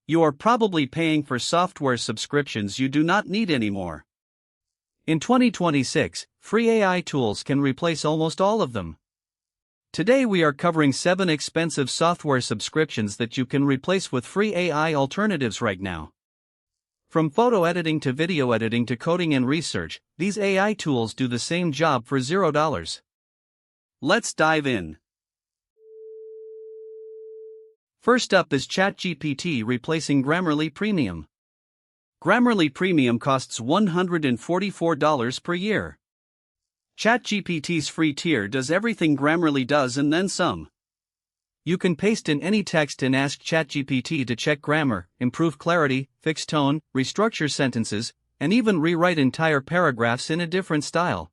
You are probably paying for software subscriptions you do not need anymore. In 2026, free AI tools can replace almost all of them. Today we are covering 7 expensive software subscriptions that you can replace with free AI alternatives right now. From photo editing to video editing to coding and research, these AI tools do the same job for $0. Let's dive in. First up is ChatGPT replacing Grammarly Premium. Grammarly Premium costs $144 per year. ChatGPT's free tier does everything Grammarly does and then some. You can paste in any text and ask ChatGPT to check grammar, improve clarity, fix tone, restructure sentences, and even rewrite entire paragraphs in a different style.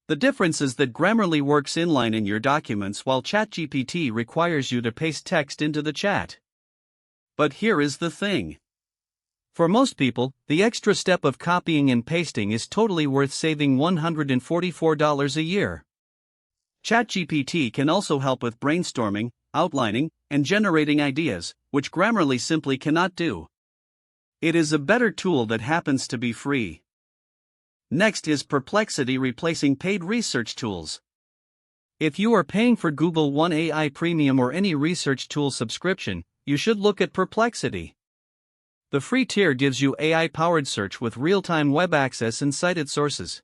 The difference is that Grammarly works inline in your documents while ChatGPT requires you to paste text into the chat. But here is the thing. For most people, the extra step of copying and pasting is totally worth saving $144 a year. ChatGPT can also help with brainstorming, outlining, and generating ideas, which Grammarly simply cannot do. It is a better tool that happens to be free. Next is Perplexity replacing paid research tools. If you are paying for Google One AI Premium or any research tool subscription, you should look at Perplexity. The free tier gives you AI-powered search with real-time web access and cited sources.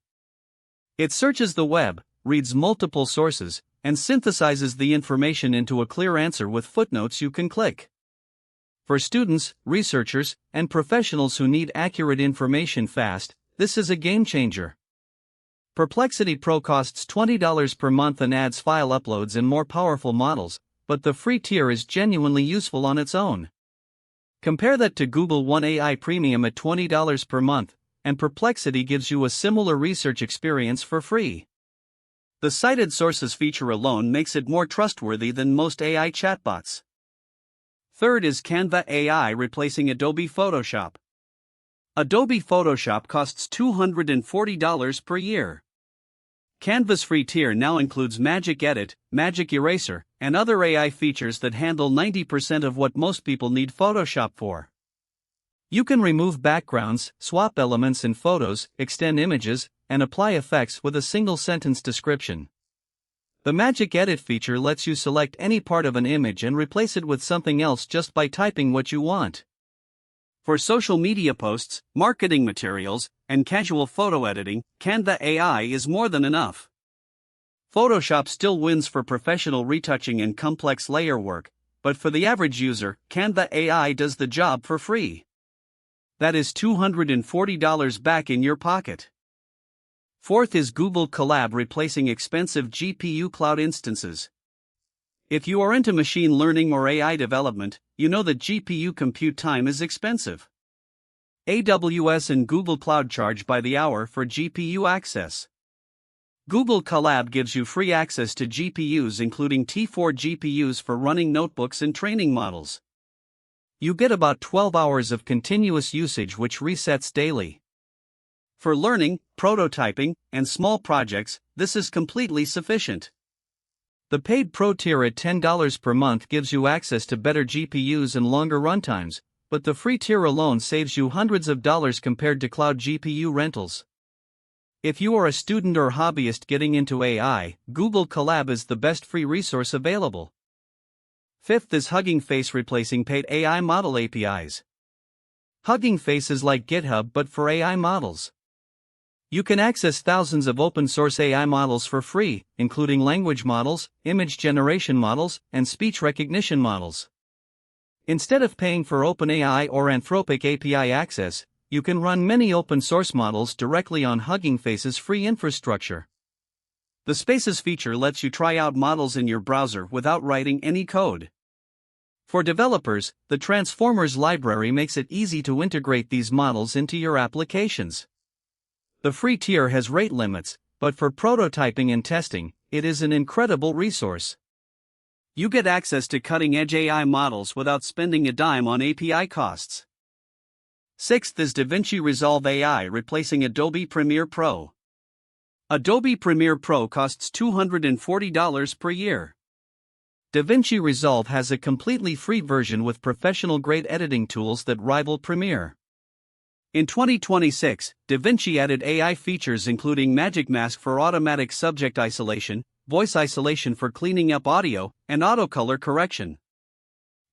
It searches the web, reads multiple sources, and synthesizes the information into a clear answer with footnotes you can click. For students, researchers, and professionals who need accurate information fast, this is a game changer. Perplexity Pro costs $20 per month and adds file uploads and more powerful models, but the free tier is genuinely useful on its own. Compare that to Google One AI Premium at $20 per month, and Perplexity gives you a similar research experience for free. The cited sources feature alone makes it more trustworthy than most AI chatbots. Third is Canva AI replacing Adobe Photoshop. Adobe Photoshop costs $240 per year. Canva's free tier now includes Magic Edit, Magic Eraser, and other AI features that handle 90% of what most people need Photoshop for. You can remove backgrounds, swap elements in photos, extend images, and apply effects with a single sentence description. The Magic Edit feature lets you select any part of an image and replace it with something else just by typing what you want. For social media posts, marketing materials, and casual photo editing, Canva AI is more than enough. Photoshop still wins for professional retouching and complex layer work, but for the average user, Canva AI does the job for free. That is $240 back in your pocket. Fourth is Google Colab replacing expensive GPU cloud instances. If you are into machine learning or AI development, you know that GPU compute time is expensive. AWS and Google Cloud charge by the hour for GPU access. Google Colab gives you free access to GPUs including T4 GPUs for running notebooks and training models. You get about 12 hours of continuous usage which resets daily. For learning, prototyping, and small projects, this is completely sufficient. The paid Pro tier at $10 per month gives you access to better GPUs and longer runtimes, but the free tier alone saves you hundreds of dollars compared to cloud GPU rentals. If you are a student or hobbyist getting into AI, Google Colab is the best free resource available. Fifth is Hugging Face replacing paid AI model APIs. Hugging Face is like GitHub but for AI models. You can access thousands of open-source AI models for free, including language models, image generation models, and speech recognition models. Instead of paying for OpenAI or Anthropic API access, you can run many open-source models directly on Hugging Face's free infrastructure. The Spaces feature lets you try out models in your browser without writing any code. For developers, the Transformers library makes it easy to integrate these models into your applications. The free tier has rate limits, but for prototyping and testing, it is an incredible resource. You get access to cutting-edge AI models without spending a dime on API costs. Sixth is DaVinci Resolve AI replacing Adobe Premiere Pro. Adobe Premiere Pro costs $240 per year. DaVinci Resolve has a completely free version with professional-grade editing tools that rival Premiere. In 2026, DaVinci added AI features including Magic Mask for automatic subject isolation, voice isolation for cleaning up audio, and auto-color correction.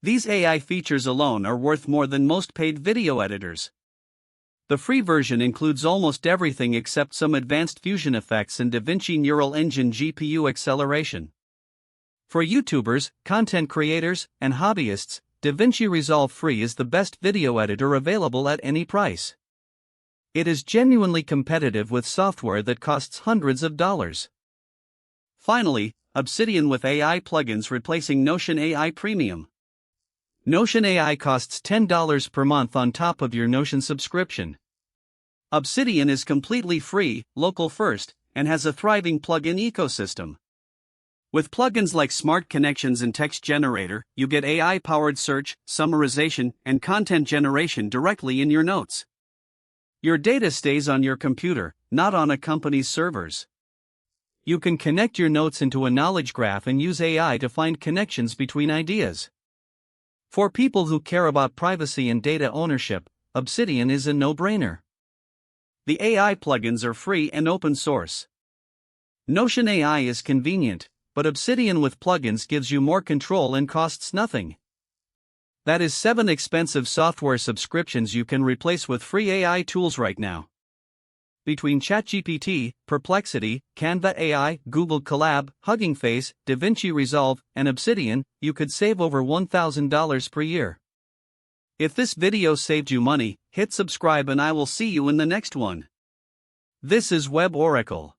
These AI features alone are worth more than most paid video editors. The free version includes almost everything except some advanced fusion effects and DaVinci Neural Engine GPU acceleration. For YouTubers, content creators, and hobbyists, DaVinci Resolve Free is the best video editor available at any price. It is genuinely competitive with software that costs hundreds of dollars. Finally, Obsidian with AI plugins replacing Notion AI Premium. Notion AI costs $10 per month on top of your Notion subscription. Obsidian is completely free, local first, and has a thriving plugin ecosystem. With plugins like Smart Connections and Text Generator, you get AI-powered search, summarization, and content generation directly in your notes. Your data stays on your computer, not on a company's servers. You can connect your notes into a knowledge graph and use AI to find connections between ideas. For people who care about privacy and data ownership, Obsidian is a no-brainer. The AI plugins are free and open source. Notion AI is convenient, but Obsidian with plugins gives you more control and costs nothing. That is 7 expensive software subscriptions you can replace with free AI tools right now. Between ChatGPT, Perplexity, Canva AI, Google Colab, Hugging Face, DaVinci Resolve, and Obsidian, you could save over $1,000 per year. If this video saved you money, hit subscribe and I will see you in the next one. This is Web Oracle.